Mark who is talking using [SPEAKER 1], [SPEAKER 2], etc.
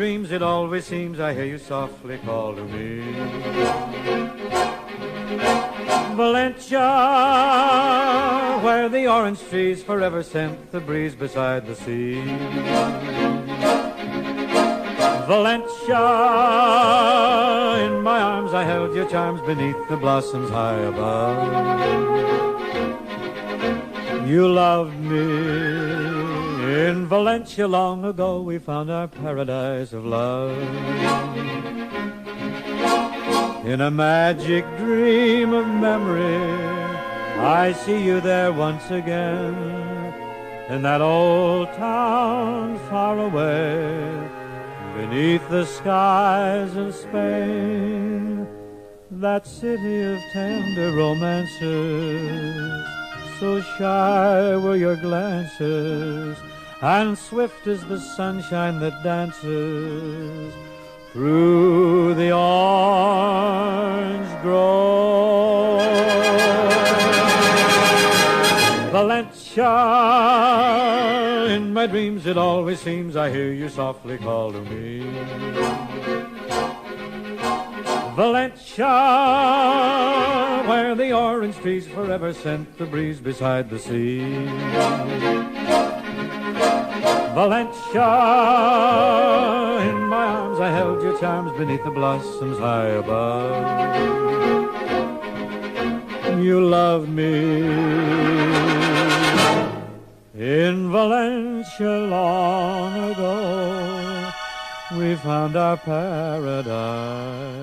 [SPEAKER 1] dreams it always seems I hear you softly call to me. Valencia, where the orange trees forever scent the breeze beside the sea. Valencia, in my arms I held your charms beneath the blossoms high above. You loved me. In Valencia long ago we found our paradise of love. In a magic dream of memory I see you there once again, in that old town far away, beneath the skies of Spain, that city of tender romances. So shy were your glances, and swift is the sunshine that dances through the orange grove. Valencia, in my dreams it always seems I hear you softly call to me. Valencia, where the orange trees forever scent the breeze beside the sea. Valencia, in my arms I held your charms beneath the blossoms high above. You loved me. In Valencia long ago we found our paradise